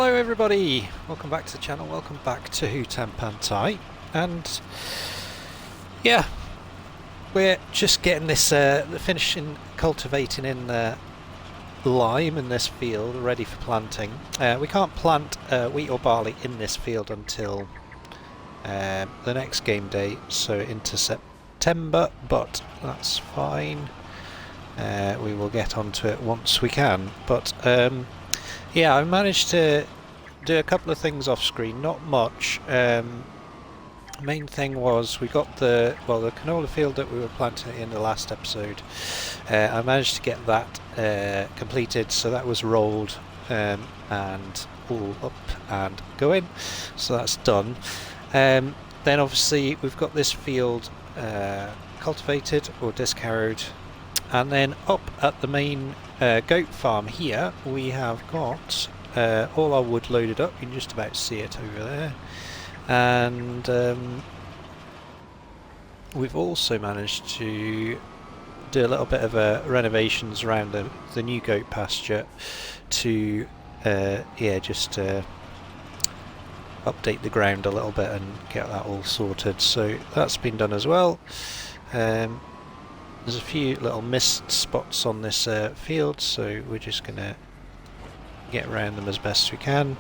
Hello everybody, welcome back to the channel, welcome back to Hutan Pantai, and yeah, we're just getting this, finishing cultivating in lime in this field, ready for planting. We can't plant wheat or barley in this field until the next game day, so into September, but that's fine. We will get onto it once we can, but yeah, I managed to do a couple of things off screen, not much. Main thing was we got the canola field that we were planting in the last episode. I managed to get that completed, so that was rolled and all up and going, so that's done. Then obviously we've got this field cultivated or discarrowed, and then up at the main goat farm here we have got all our wood loaded up. You can just about see it over there, and we've also managed to do a little bit of renovations around the new goat pasture to yeah, just update the ground a little bit and get that all sorted, so that's been done as well. There's a few little mist spots on this field, so we're just going to get around them as best we can.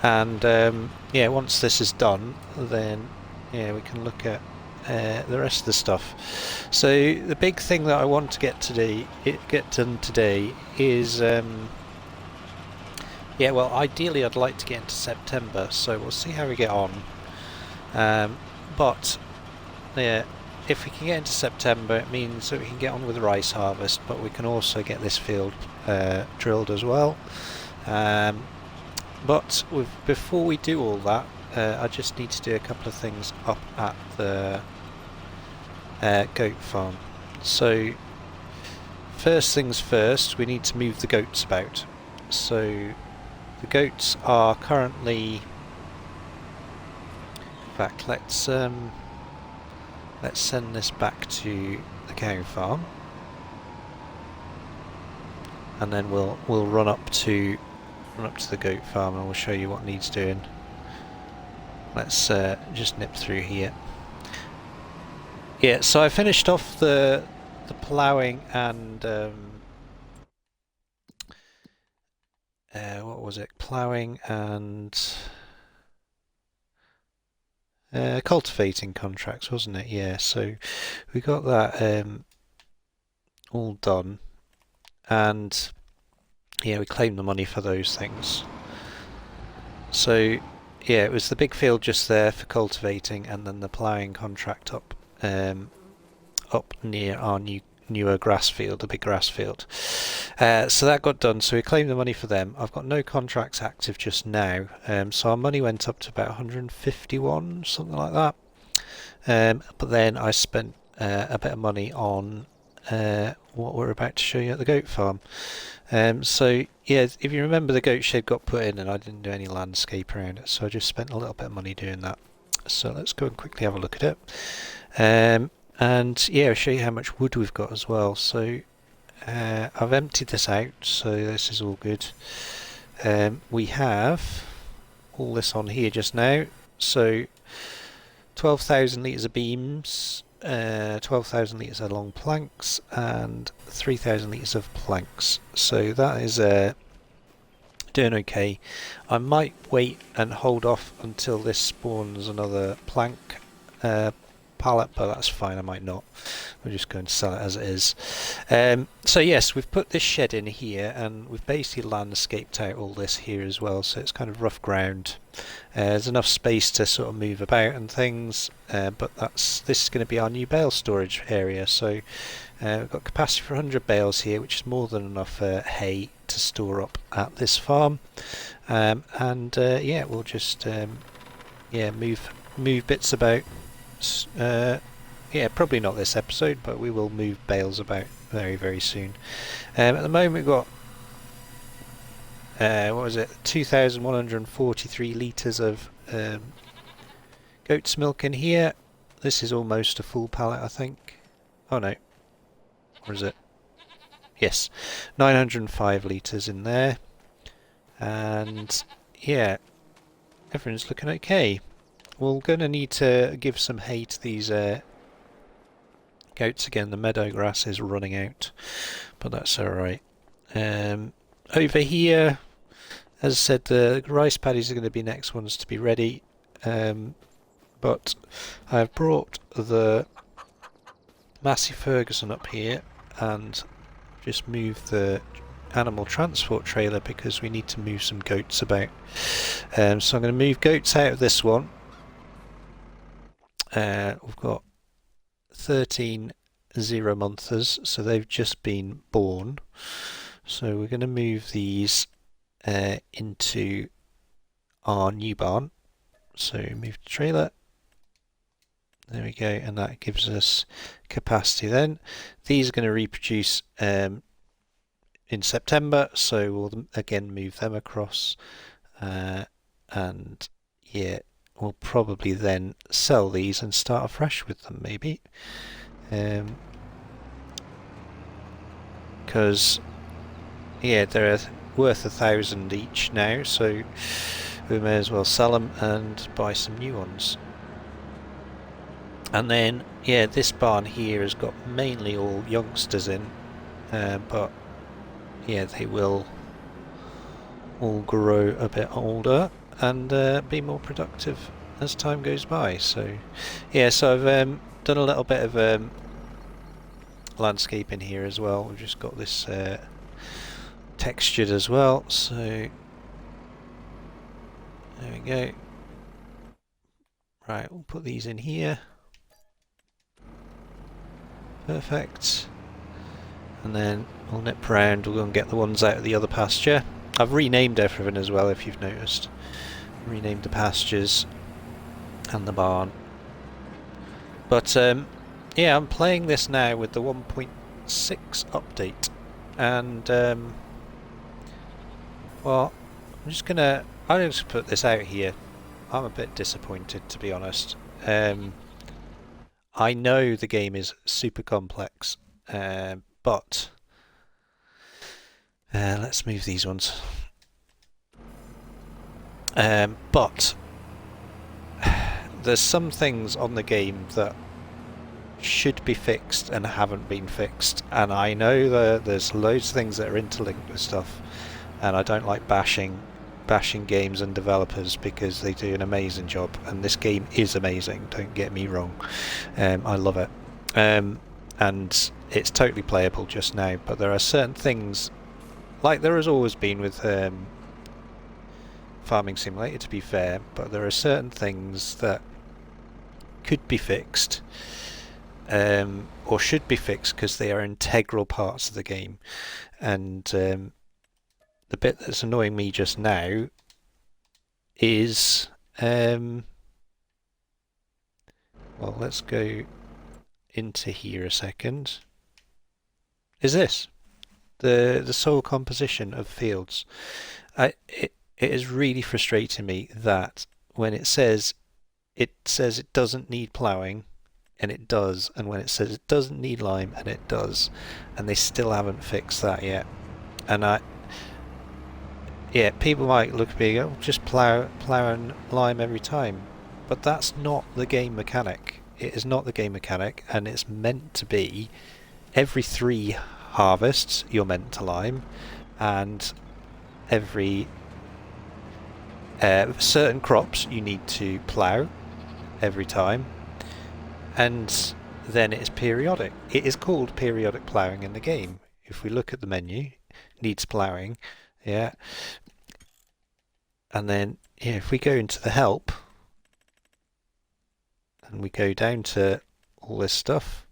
And yeah, once this is done, then yeah, we can look at the rest of the stuff. So the big thing that I want to get done today is yeah, well, ideally I'd like to get into September, so we'll see how we get on. But yeah, if we can get into September, it means that we can get on with the rice harvest, but we can also get this field drilled as well. But before we do all that, I just need to do a couple of things up at the goat farm. So first things first, we need to move the goats about. So the goats are currently, in fact, let's send this back to the cow farm, and then we'll run up to the goat farm and we'll show you what needs doing. Let's just nip through here. Yeah, so I finished off the ploughing and what was it? Ploughing and cultivating contracts, wasn't it? Yeah, so we got that all done, and yeah, we claimed the money for those things. So yeah, it was the big field just there for cultivating, and then the ploughing contract up near our newer grass field, the big grass field. So that got done, so we claimed the money for them. I've got no contracts active just now, so our money went up to about 151, something like that. But then I spent a bit of money on what we're about to show you at the goat farm. So yeah, if you remember, the goat shed got put in and I didn't do any landscape around it, so I just spent a little bit of money doing that. So let's go and quickly have a look at it. And yeah, I'll show you how much wood we've got as well. So I've emptied this out, so this is all good. We have all this on here just now, so 12,000 litres of beams, 12,000 litres of long planks, and 3,000 litres of planks. So that is doing okay. I might wait and hold off until this spawns another plank pallet, but that's fine, I might not. We're just going to sell it as it is. So yes, we've put this shed in here, and we've basically landscaped out all this here as well, so it's kind of rough ground. There's enough space to sort of move about and things, but this is going to be our new bale storage area. So we've got capacity for 100 bales here, which is more than enough hay to store up at this farm. And yeah, we'll just yeah, move bits about. Yeah, probably not this episode, but we will move bales about very, very soon. At the moment we've got what was it, 2,143 litres of goat's milk in here. This is almost a full pallet, I think. Oh no, or is it? Yes, 905 litres in there. And yeah, everything's looking okay. We're going to need to give some hay to these goats again. The meadow grass is running out, but that's alright. Over here, as I said, the rice paddies are going to be next ones to be ready. But I've brought the Massey Ferguson up here and just moved the animal transport trailer because we need to move some goats about. So I'm going to move goats out of this one. We've got 13 0-monthers, so they've just been born. So we're going to move these into our new barn. So move the trailer. There we go, and that gives us capacity then. These are going to reproduce in September, so we'll again move them across. And yeah, we'll probably then sell these and start afresh with them, maybe. Because yeah, they're worth 1,000 each now, so we may as well sell them and buy some new ones. And then yeah, this barn here has got mainly all youngsters in, but yeah, they will all grow a bit older and be more productive as time goes by. So yeah, so I've done a little bit of landscaping here as well. We've just got this textured as well, so there we go. Right, we'll put these in here. Perfect. And then we'll nip round, we'll go and get the ones out of the other pasture. I've renamed everything as well, if you've noticed. Renamed the pastures and the barn. But yeah, I'm playing this now with the 1.6 update. And well, I'm just put this out here. I'm a bit disappointed, to be honest. I know the game is super complex, but let's move these ones. But there's some things on the game that should be fixed and haven't been fixed, and I know that there's loads of things that are interlinked with stuff, and I don't like bashing games and developers because they do an amazing job, and this game is amazing, don't get me wrong. I love it, and it's totally playable just now, but there are certain things, like there has always been with Farming Simulator, to be fair, but there are certain things that could be fixed, or should be fixed because they are integral parts of the game. And the bit that's annoying me just now is well, let's go into here a second. Is this the soil composition of fields? It is really frustrating me that when it says it doesn't need ploughing, and it does, and when it says it doesn't need lime, and it does, and they still haven't fixed that yet. And yeah, people might look at me and go, just plough and lime every time, but that's not the game mechanic. It is not the game mechanic, and it's meant to be every 3 harvests you're meant to lime, and every certain crops you need to plough every time, and then it is periodic. It is called periodic ploughing in the game. If we look at the menu, needs ploughing, yeah. And then yeah, if we go into the help and we go down to all this stuff,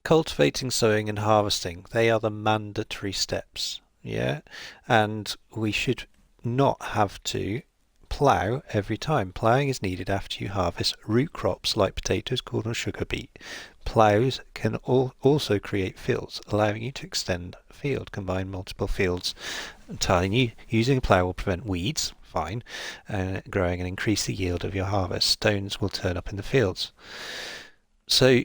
cultivating, sowing and harvesting, they are the mandatory steps, yeah, and we should not have to plough every time. Ploughing is needed after you harvest root crops like potatoes, corn or sugar beet. Ploughs can also create fields, allowing you to extend a field, combine multiple fields. Telling you using a plough will prevent weeds, fine, growing and increase the yield of your harvest. Stones will turn up in the fields. So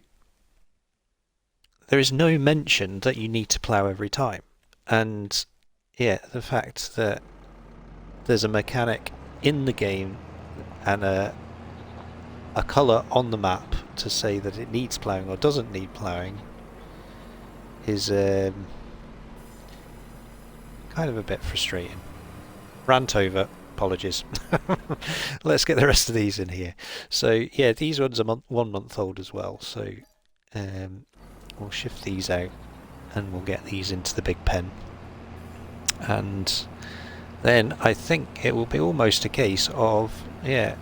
there is no mention that you need to plough every time. And yeah, the fact that there's a mechanic in the game and a colour on the map to say that it needs ploughing or doesn't need ploughing is kind of a bit frustrating. Rant over. Apologies. Let's get the rest of these in here. So yeah, these ones are 1 month old as well. So we'll shift these out and we'll get these into the big pen. And then I think it will be almost a case of, yeah,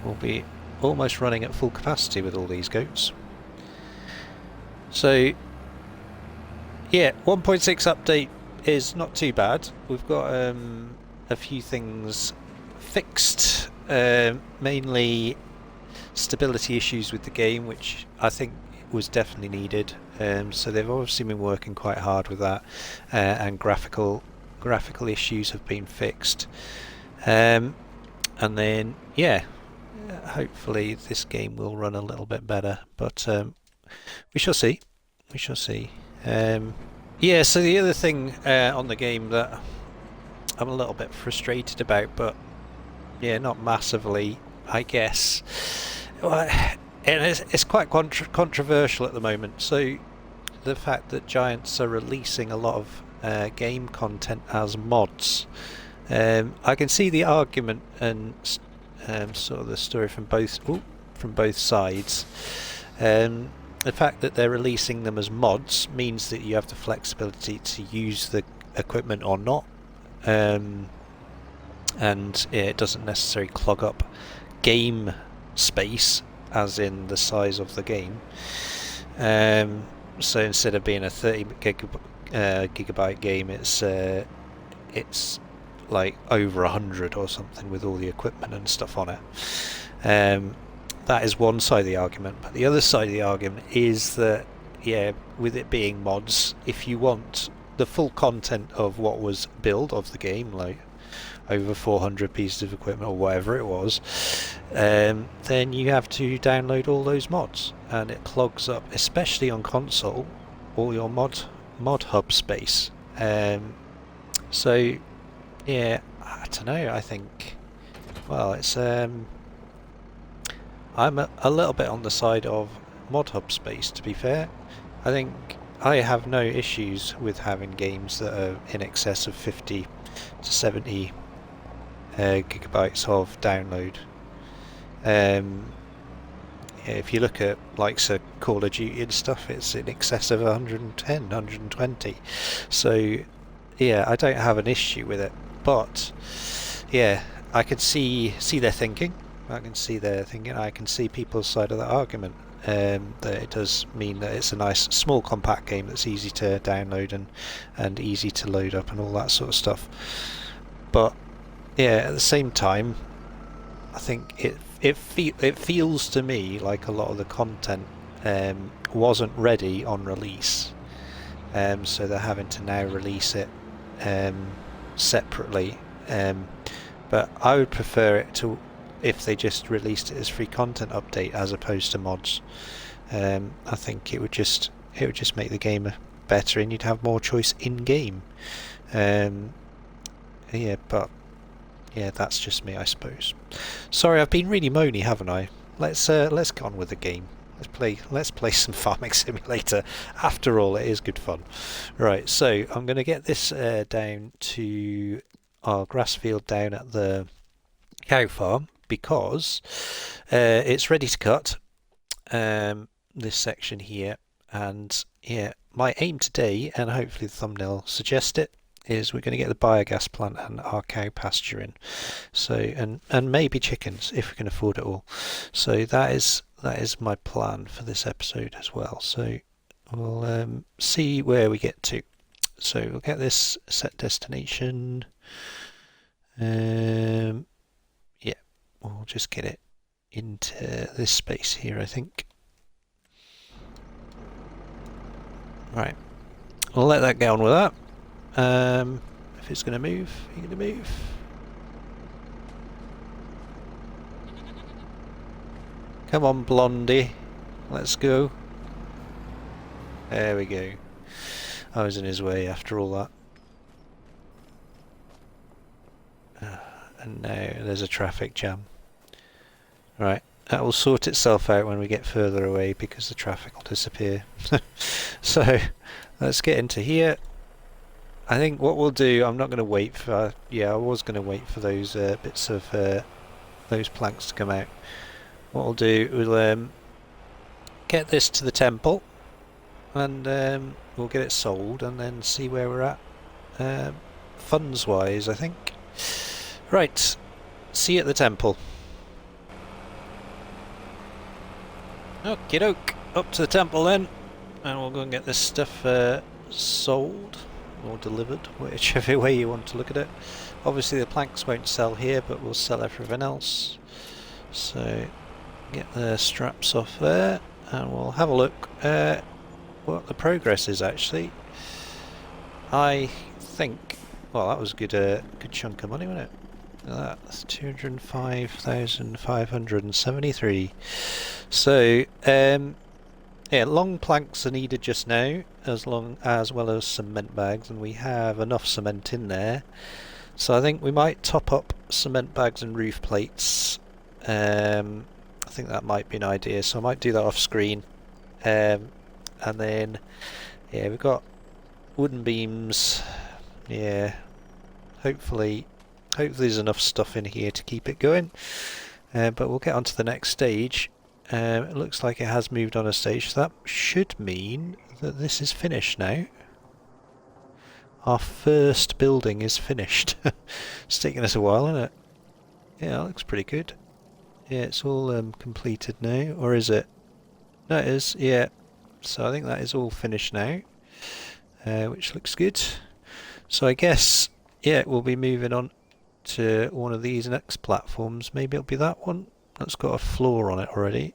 we'll be almost running at full capacity with all these goats. So yeah, 1.6 update is not too bad. We've got a few things fixed, mainly stability issues with the game, which I think was definitely needed. So they've obviously been working quite hard with that, and graphical issues have been fixed. And then yeah, hopefully this game will run a little bit better, but we shall see. We shall see. Yeah, so the other thing on the game that I'm a little bit frustrated about, but yeah, not massively, I guess. And it's quite controversial at the moment. So the fact that Giants are releasing a lot of game content as mods, I can see the argument and sort of the story from both sides. The fact that they're releasing them as mods means that you have the flexibility to use the equipment or not. And it doesn't necessarily clog up game space, as in the size of the game. So instead of being a 30 gigabyte game, it's like over 100 or something with all the equipment and stuff on it. That is one side of the argument, but the other side of the argument is that, yeah, with it being mods, if you want the full content of what was built of the game, like over 400 pieces of equipment or whatever it was, then you have to download all those mods, and it clogs up, especially on console, all your mod hub space. So yeah, I don't know, I think, well, it's I'm a little bit on the side of mod hub space, to be fair. I think I have no issues with having games that are in excess of 50 to 70 gigabytes of download. If you look at likes of Call of Duty and stuff, it's in excess of 110, 120. So yeah, I don't have an issue with it, but yeah, I can see their thinking. I can see people's side of the argument. That it does mean that it's a nice small compact game that's easy to download and easy to load up and all that sort of stuff. But yeah, at the same time, I think it feels to me like a lot of the content wasn't ready on release, so they're having to now release it separately. But I would prefer it to if they just released it as free content update as opposed to mods. I think it would just make the game better, and you'd have more choice in game. Yeah, but yeah, that's just me, I suppose. Sorry, I've been really moany, haven't I? Let's get on with the game. Let's play some Farming Simulator. After all, it is good fun. Right, so I'm going to get this down to our grass field down at the cow farm, because it's ready to cut, this section here. And yeah, my aim today, and hopefully the thumbnail suggests it, is we're going to get the biogas plant and our cow pasture in, so and maybe chickens if we can afford it all. So that is my plan for this episode as well. So we'll see where we get to. So we'll get this set destination. Yeah, we'll just get it into this space here, I think. Right, we'll let that get on with that. If it's going to move, you're going to move. Come on, Blondie, let's go. There we go. I was in his way after all that. And now there's a traffic jam. Right, that will sort itself out when we get further away because the traffic will disappear. So let's get into here. I think what we'll do, I'm not going to wait for, I was going to wait for those bits of those planks to come out. What we'll do, we'll get this to the temple and we'll get it sold and then see where we're at funds wise, I think. Right, see you at the temple. Okie doke, up to the temple then, and we'll go and get this stuff sold or delivered, whichever way you want to look at it. Obviously the planks won't sell here, but we'll sell everything else. So get the straps off there and we'll have a look at what the progress is actually. I think, well, that was a good chunk of money, wasn't it? Look at that, that's 205,573. So yeah, long planks are needed just now, as well as cement bags, and we have enough cement in there. So I think we might top up cement bags and roof plates. I think that might be an idea, so I might do that off screen. And then, yeah, we've got wooden beams. Yeah, hopefully there's enough stuff in here to keep it going. But we'll get on to the next stage. It looks like it has moved on a stage, so that should mean that this is finished now. Our first building is finished. It's taken us a while, isn't it? Yeah, that looks pretty good. Yeah, it's all completed now, or is it? No, it is, yeah. So I think that is all finished now, which looks good. So I guess, yeah, we'll be moving on to one of these next platforms. Maybe it'll be that one. That's got a floor on it already.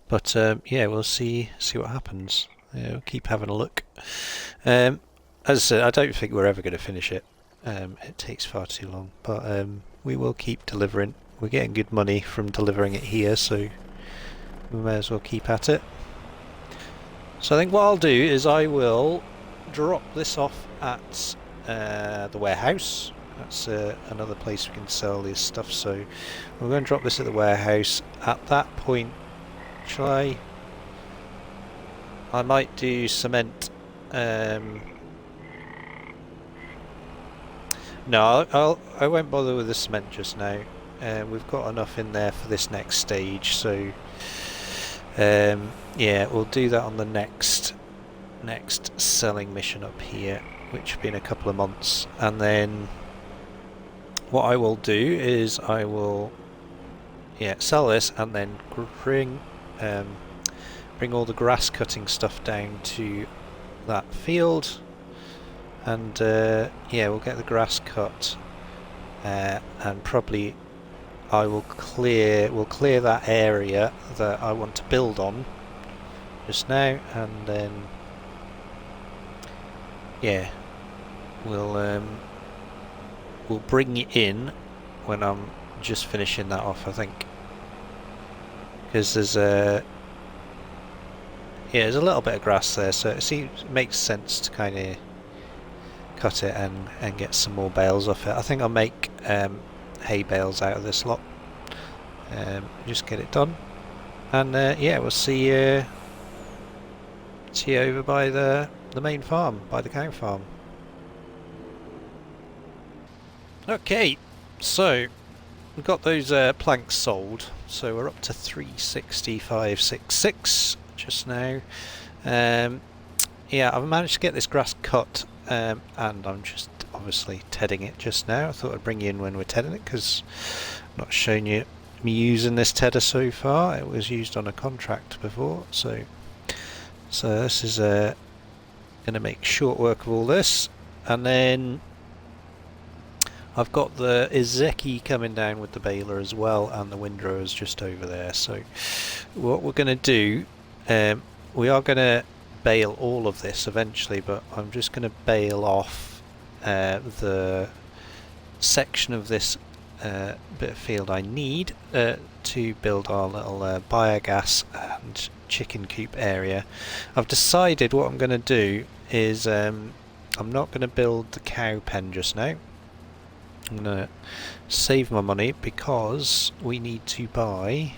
But yeah, we'll see what happens. Yeah, we'll keep having a look. As I said, I don't think we're ever going to finish it. It takes far too long. But we will keep delivering. We're getting good money from delivering it here, so we may as well keep at it. So I think what I'll do is I will drop this off at the warehouse. That's another place we can sell this stuff, so we're going to drop this at the warehouse. At that point, shall I might do cement. No, I won't bother with the cement just now. We've got enough in there for this next stage, so yeah, we'll do that on the next selling mission up here, which will be in a couple of months. And then what I will do is I will sell this and then bring all the grass cutting stuff down to that field, and yeah, we'll get the grass cut and probably we'll clear that area that I want to build on just now, and then yeah, we'll bring it in when I'm just finishing that off, I think, because there's a little bit of grass there, so it makes sense to kind of cut it and get some more bales off it. I think I'll make hay bales out of this lot. Just get it done, and yeah, we'll see you over by the main farm, by the cow farm. Okay, so we've got those planks sold, so we're up to 365.66 just now. Yeah, I've managed to get this grass cut, and I'm just obviously tedding it just now. I thought I'd bring you in when we're tedding it, because I'm not showing you me using this tedder so far. It was used on a contract before, so this is going to make short work of all this. And then I've got the Izeki coming down with the baler as well, and the windrowers just over there. So what we're going to do, we are going to bale all of this eventually, but I'm just going to bale off the section of this bit of field I need to build our little biogas and chicken coop area. I've decided what I'm going to do is I'm not going to build the cow pen just now. I'm going to save my money because we need to buy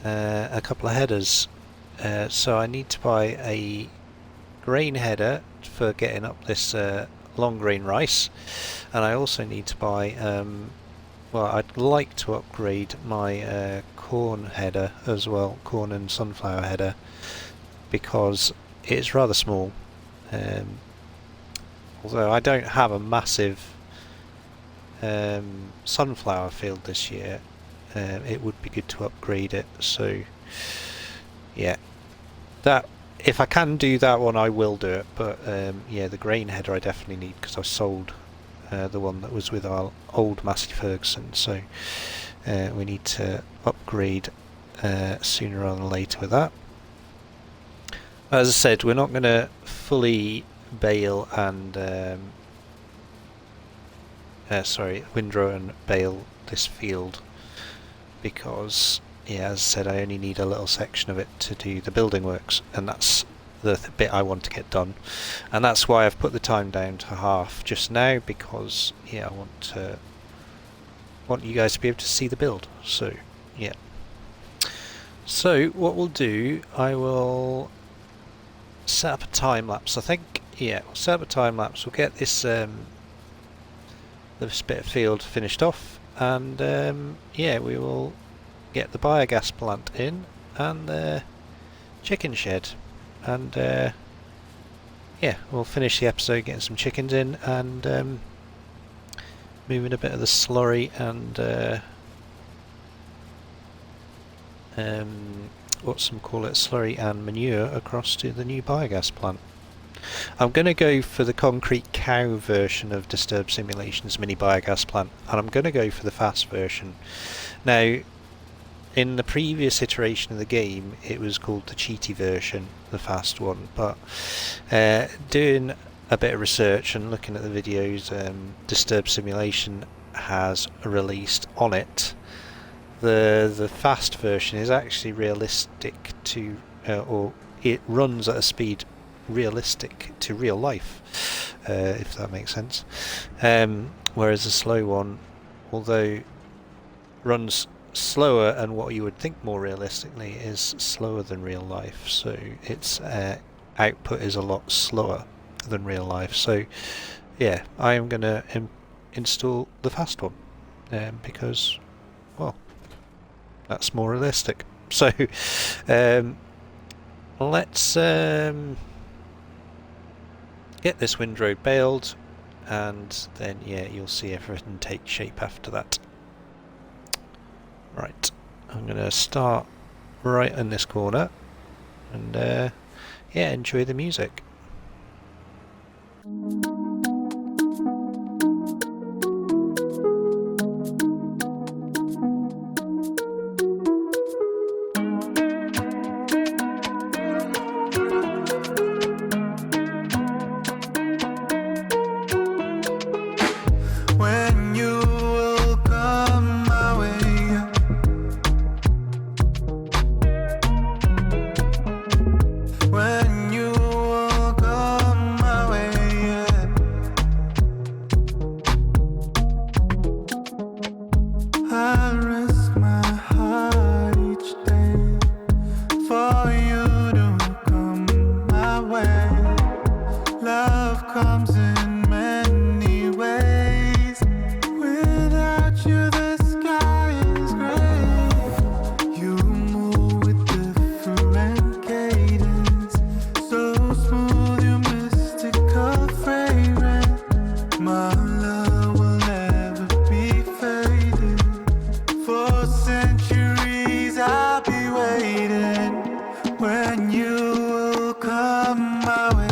a couple of headers. So I need to buy a grain header for getting up this long grain rice, and I also need to buy well, I'd like to upgrade my corn header as well, corn and sunflower header, because it's rather small. Although I don't have a massive sunflower field this year, it would be good to upgrade it. So yeah, that if I can do that one, I will do it. But yeah, the grain header I definitely need because I sold the one that was with our old Massey Ferguson. So we need to upgrade sooner rather than later with that. As I said, we're not going to fully bale and windrow and bale this field because, yeah, as I said, I only need a little section of it to do the building works, and that's the bit I want to get done, and that's why I've put the time down to half just now, because yeah, I want you guys to be able to see the build. So yeah, so what we'll do, I will set up a time lapse. I think, yeah, we'll set up a time lapse. We'll get this this bit of field finished off, and yeah, we will get the biogas plant in and the chicken shed, and yeah, we'll finish the episode getting some chickens in and moving a bit of the slurry and what's some call it, slurry and manure across to the new biogas plant. I'm going to go for the concrete cow version of Disturbed Simulations mini biogas plant, and I'm going to go for the fast version. Now, in the previous iteration of the game, it was called the cheaty version, the fast one, but doing a bit of research and looking at the videos Disturbed Simulation has released on it, the fast version is actually realistic to, or it runs at a speed realistic to real life, if that makes sense. Whereas the slow one, although runs slower and what you would think more realistically, is slower than real life, so its output is a lot slower than real life. So yeah, I am going to install the fast one because, well, that's more realistic. So let's get this windrow baled, and then yeah, you'll see everything take shape after that. Right, I'm going to start right in this corner and yeah, enjoy the music. When you will come my way.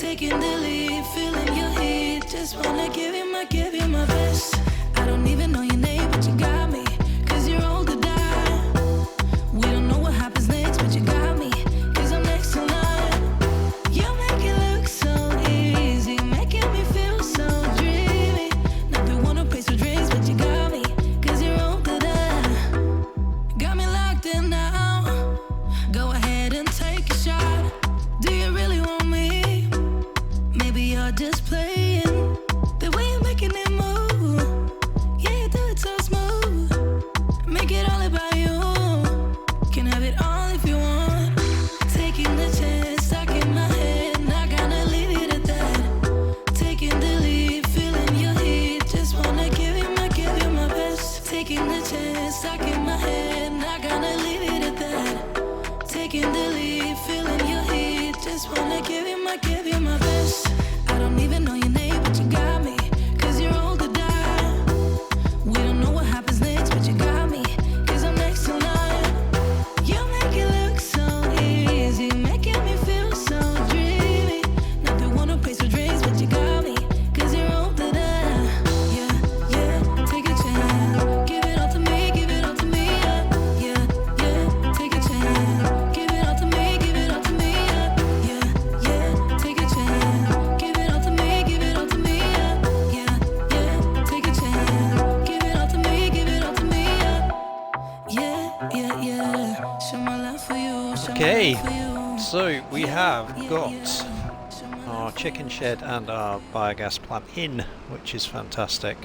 taking the lead, feeling your heat. Just wanna give you my best. I don't even know your name, but you got me. 'Cause you're old to die. We don't know what happens next, but you got me. 'Cause I'm next in line. You make it look so easy, making me feel so dreamy. Not the one who pays for drinks, but you got me. 'Cause you're old to die. Got me locked in now. Go ahead and take a shot. Do you really want me? Maybe you're just playing. The way you're making it move, yeah, you do it so smooth. Make it all about you. Can have it all if you want. Taking the chance, stuck in my head. Not gonna leave it at that. Taking the lead, feeling your heat. Just wanna give you my best. Taking the chance, stuck in my head. Not gonna leave it at that. Taking the lead, feeling your heat. Just wanna give you my best. I don't even know your name, but you got me. 'Cause you're old to die. We don't know what happens next, but you got me. 'Cause I'm next in line. You make it look so easy, making me feel so dreamy. Not the one who pays for drinks, but you got me. 'Cause you're old to die. Yeah, yeah, take a chance. Give it all to me, give it all to me. Yeah, yeah, yeah, take a chance. Give it all to me, give it all to me. Yeah, yeah, take a chance. Give it all to me, give it all to me. Yeah, yeah, take a chance. Give it all to me, give it all to me. Yeah, yeah, yeah. Show my love for you. Show Okay, my love for you. so we have Yeah, got yeah. Show my our love for chicken you. shed and our biogas plant in, which is fantastic.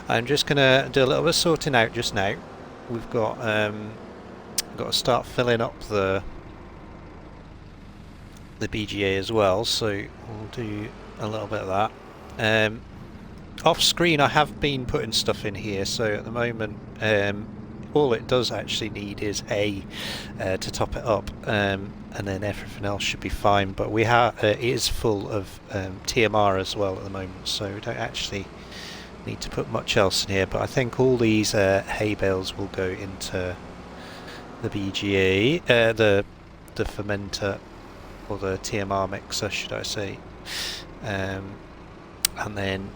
I'm just gonna do a little bit of sorting out just now. We've got to start filling up the BGA as well, so we'll do a little bit of that. Off screen I have been putting stuff in here, so at the moment all it does actually need is to top it up, and then everything else should be fine. But we have it is full of TMR as well at the moment, so we don't actually need to put much else in here. But I think all these hay bales will go into the BGA, the fermenter, or the TMR mixer, should I say, and then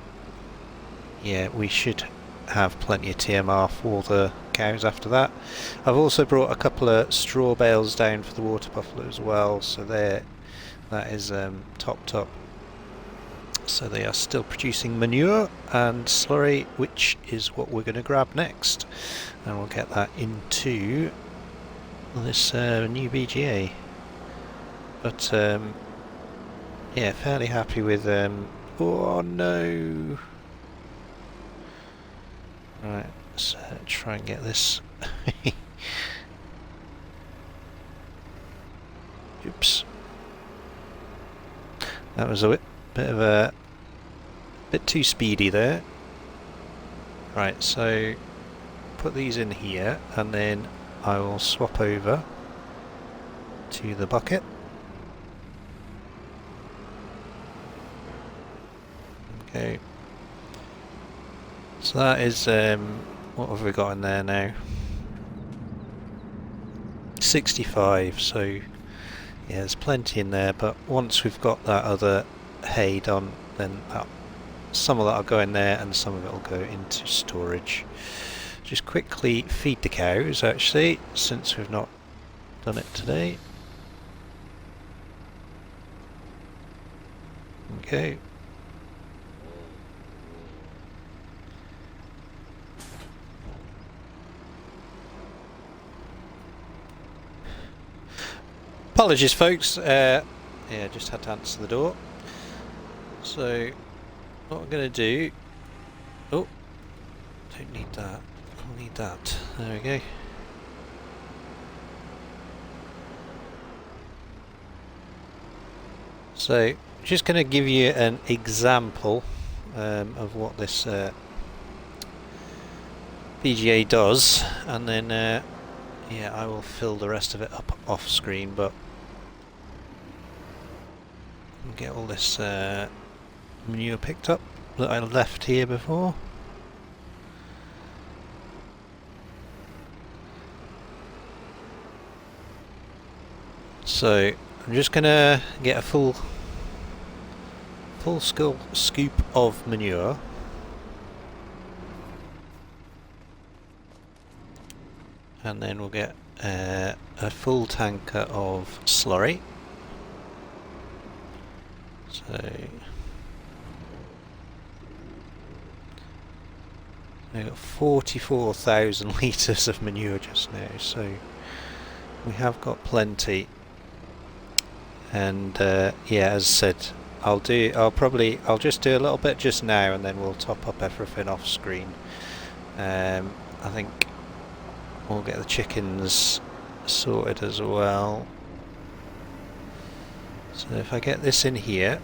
yeah, we should have plenty of TMR for the cows after that. I've also brought a couple of straw bales down for the water buffalo as well, so that is topped up, so they are still producing manure and slurry, which is what we're going to grab next, and we'll get that into this new BGA. But yeah, fairly happy with oh no. Right, let's try and get this. Oops. That was a bit too speedy there. Right, so put these in here, and then I will swap over to the bucket. Okay. So that is, what have we got in there now? 65, so yeah, there's plenty in there, but once we've got that other hay done, then some of that will go in there and some of it will go into storage. Just quickly feed the cows, actually, since we've not done it today. Okay. Apologies folks, yeah, just had to answer the door. So what we're going to do, oh, don't need that, I'll need that, there we go. So just going to give you an example of what this BGA does, and then yeah, I will fill the rest of it up off screen, but get all this manure picked up that I left here before. So I'm just gonna get a full full scoop of manure. And then we'll get a full tanker of slurry. So we've got 44,000 litres of manure just now, so we have got plenty. And yeah, as I said, I'll just do a little bit just now, and then we'll top up everything off screen. I think we'll get the chickens sorted as well. So if I get this in here,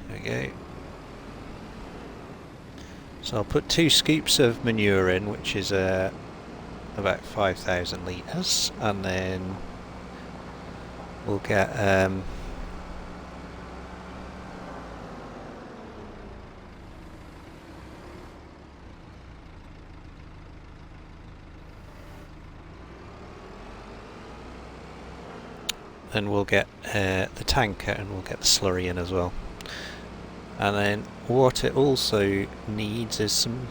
there we go. So I'll put 2 scoops of manure in, which is about 5,000 litres, and then we'll get the tanker, and we'll get the slurry in as well. And then what it also needs is some,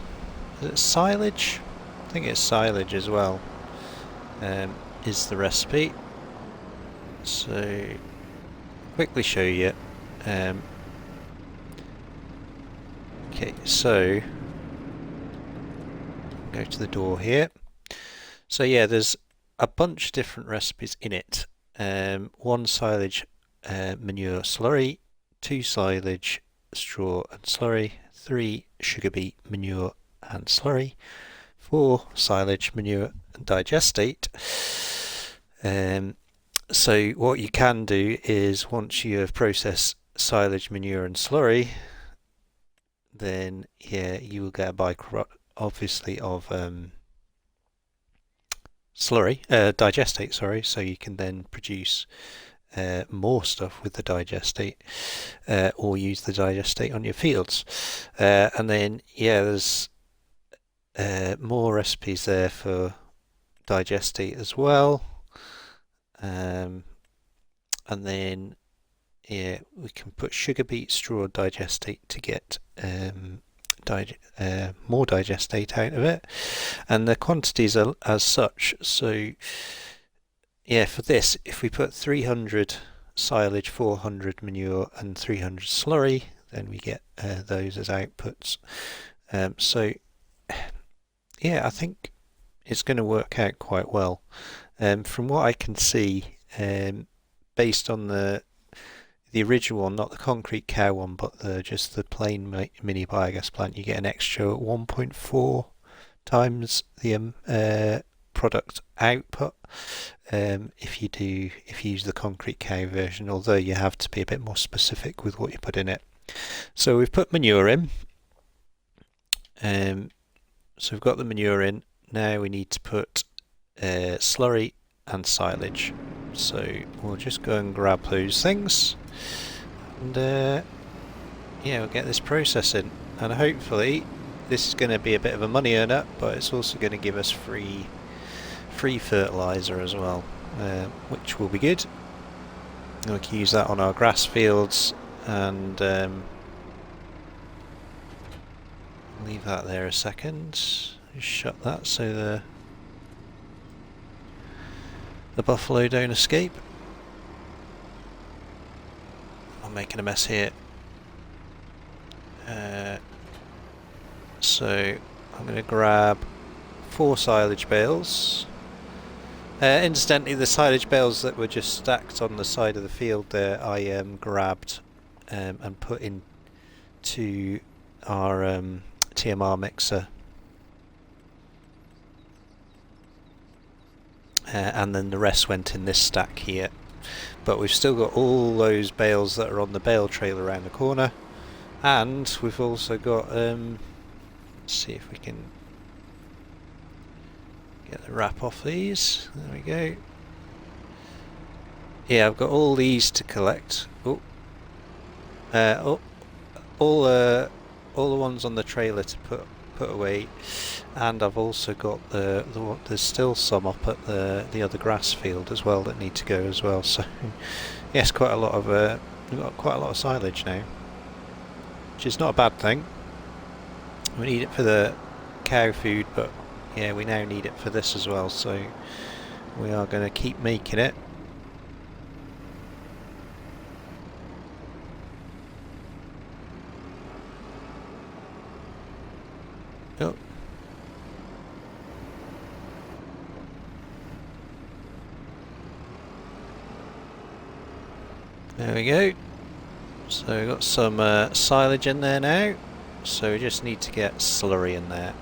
is it silage? I think it's silage as well, is the recipe. So quickly show you. Okay, so go to the door here. So yeah, there's a bunch of different recipes in it. 1 silage manure slurry, 2 silage straw and slurry, 3 sugar beet manure and slurry, 4 silage manure and digestate. So what you can do is, once you have processed silage manure and slurry, then yeah, you will get a byproduct obviously of digestate, sorry, so you can then produce more stuff with the digestate, or use the digestate on your fields. And then yeah, there's more recipes there for digestate as well. And then yeah, we can put sugar beet straw digestate to get more digestate out of it, and the quantities are as such. So yeah, for this, if we put 300 silage, 400 manure and 300 slurry, then we get those as outputs. So yeah, I think it's going to work out quite well. From what I can see, based on the original one, not the concrete cow one, but just the plain mini biogas plant, you get an extra 1.4 times the product output if you use the concrete cow version, although you have to be a bit more specific with what you put in it. So we've put manure in, so we've got the manure in. Now we need to put slurry and silage, so we'll just go and grab those things, and yeah, we'll get this process in, and hopefully this is going to be a bit of a money earner, but it's also going to give us free fertilizer as well, which will be good. And we can use that on our grass fields, and leave that there a second. Just shut that so the buffalo don't escape. I'm making a mess here. So I'm going to grab 4 silage bales. Incidentally, the silage bales that were just stacked on the side of the field there, I grabbed and put into our TMR mixer. And then the rest went in this stack here. But we've still got all those bales that are on the bale trailer around the corner, and we've also got let's see if we can get the wrap off these. There we go. Yeah, I've got all these to collect. All the ones on the trailer to put away, and I've also got there's still some up at the other grass field as well that need to go as well. So yes, quite a lot of We've got quite a lot of silage now, which is not a bad thing. We need it for the cow food, but yeah, we now need it for this as well, so we are going to keep making it. Oh. There we go. So we've got some silage in there now, so we just need to get slurry in there,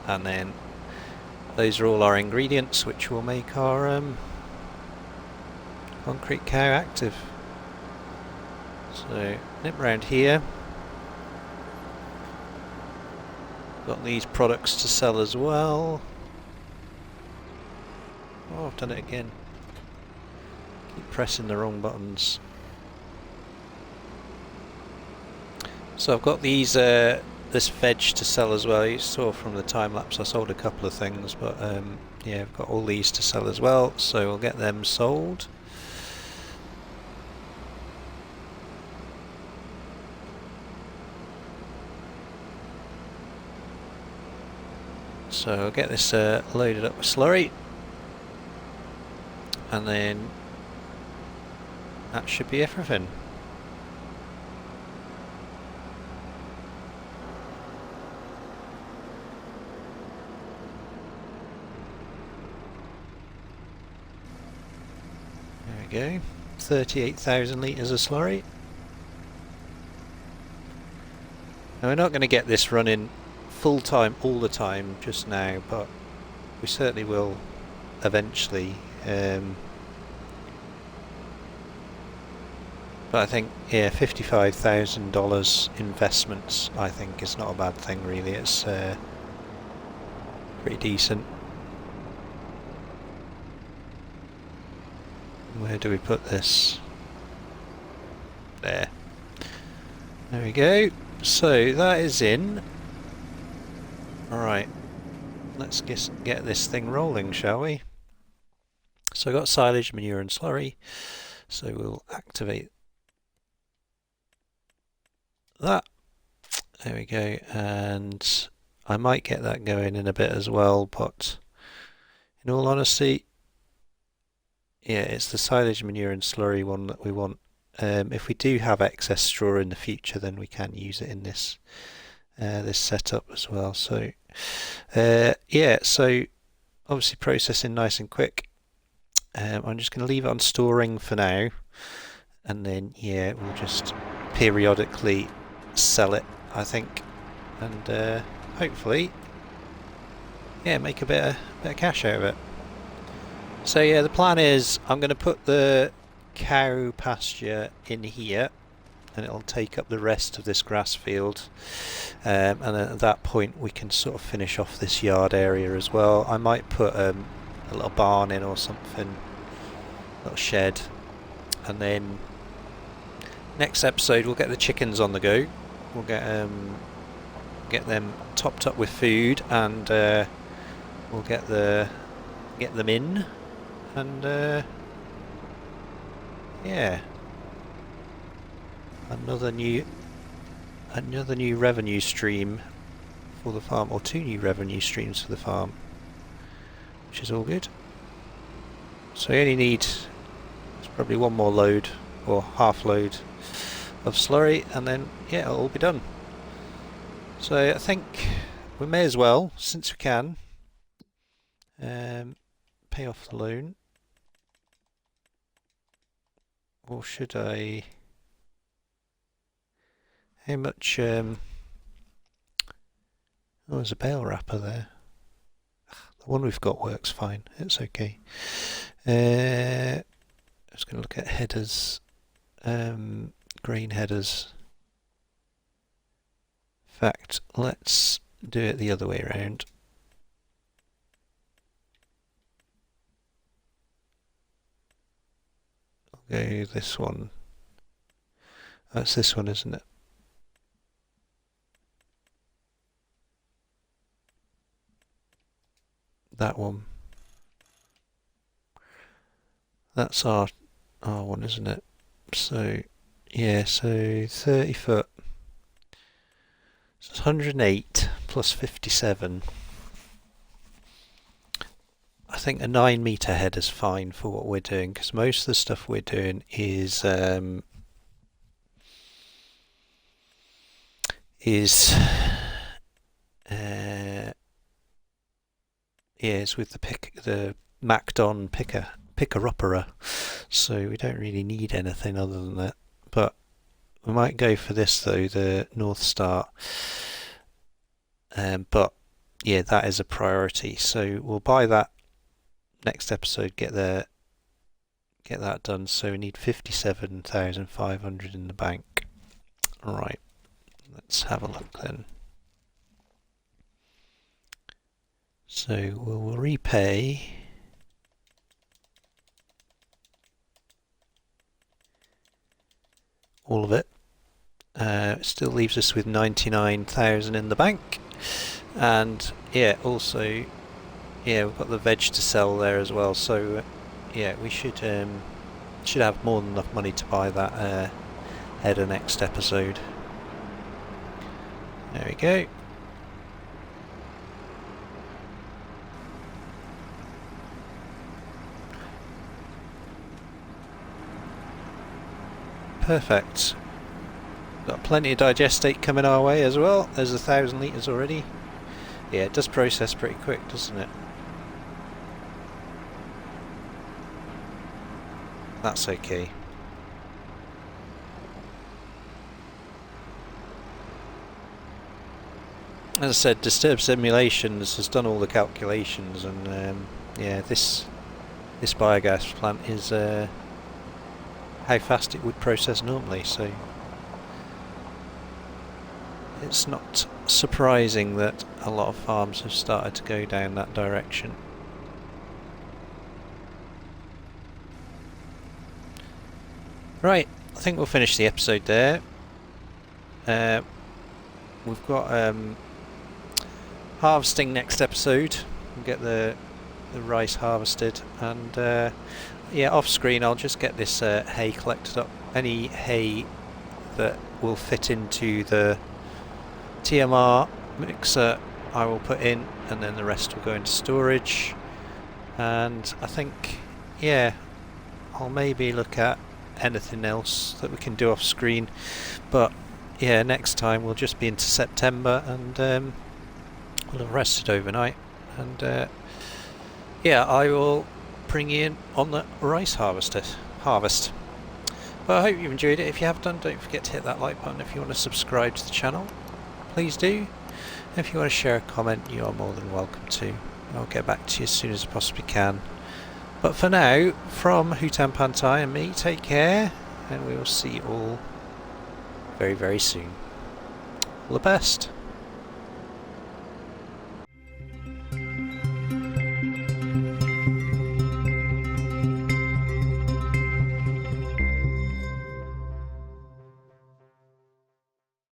and then those are all our ingredients which will make our concrete cow active. So nip round here. Got these products to sell as well. Oh, I've done it again. Keep pressing the wrong buttons. So I've got these this veg to sell as well. You saw from the time lapse I sold a couple of things, but yeah, I've got all these to sell as well, so we'll get them sold. So I'll get this loaded up with slurry, and then that should be everything. There we go, 38,000 litres of slurry. Now we're not going to get this running full time all the time just now, but we certainly will eventually. But I think, yeah, $55,000 investments I think is not a bad thing really. It's pretty decent. Where do we put this? There. There we go. So that is in. Alright, let's get this thing rolling, shall we? So I've got silage, manure and slurry, so we'll activate that. There we go, and I might get that going in a bit as well, but in all honesty, yeah, it's the silage, manure and slurry one that we want. If we do have excess straw in the future, then we can use it in this this setup as well. So yeah, so obviously processing nice and quick. I'm just going to leave it on storing for now, and then yeah, we'll just periodically sell it, I think, and hopefully yeah, make a bit of cash out of it. So yeah, the plan is I'm going to put the cow pasture in here, and it'll take up the rest of this grass field, and then at that point we can sort of finish off this yard area as well. I might put a little barn in or something, a little shed, and then next episode we'll get the chickens on the go. We'll get them topped up with food, and we'll get them in, and yeah, another new revenue stream for the farm, or two new revenue streams for the farm, which is all good. So we only need probably one more load or half load of slurry, and then yeah, it'll all be done. So I think we may as well, since we can, pay off the loan. Or should I? How much? Oh, there's a bale wrapper there. The one we've got works fine. It's okay. I was going to look at headers, grain headers. In fact, let's do it the other way around. I'll go this one. That's this one, isn't it? That one. That's our one, isn't it? So Yeah, so 30 foot. So it's 108 plus 57. I think a 9 meter head is fine for what we're doing, because most of the stuff we're doing is is with the Macdon picker-upperer, so we don't really need anything other than that. But we might go for this though, the North Star. But yeah, that is a priority. So we'll buy that next episode. Get that done. So we need 57,500 in the bank. All right, let's have a look then. So we'll repay. All of it. It still leaves us with 99,000 in the bank, and yeah, also yeah, we've got the veg to sell there as well. So yeah, we should have more than enough money to buy that header next episode. There we go. Perfect. Got plenty of digestate coming our way as well. There's 1,000 litres already. Yeah, it does process pretty quick, doesn't it? That's okay. As I said, Disturb Simulations has done all the calculations, and yeah, this biogas plant is how fast it would process normally, so it's not surprising that a lot of farms have started to go down that direction. Right, I think we'll finish the episode there. We've got harvesting next episode. We'll get the rice harvested, and yeah, off screen I'll just get this hay collected up. Any hay that will fit into the TMR mixer I will put in, and then the rest will go into storage. And I think, yeah, I'll maybe look at anything else that we can do off screen, but yeah, next time we'll just be into September, and we'll have rested overnight, and yeah, I will bring you in on the rice harvest. Well, I hope you enjoyed it. If you have done, don't forget to hit that like button. If you want to subscribe to the channel, please do. If you want to share a comment, you are more than welcome to. I'll get back to you as soon as I possibly can. But for now, from Hutan Pantai and me, take care, and we will see you all very, very soon. All the best.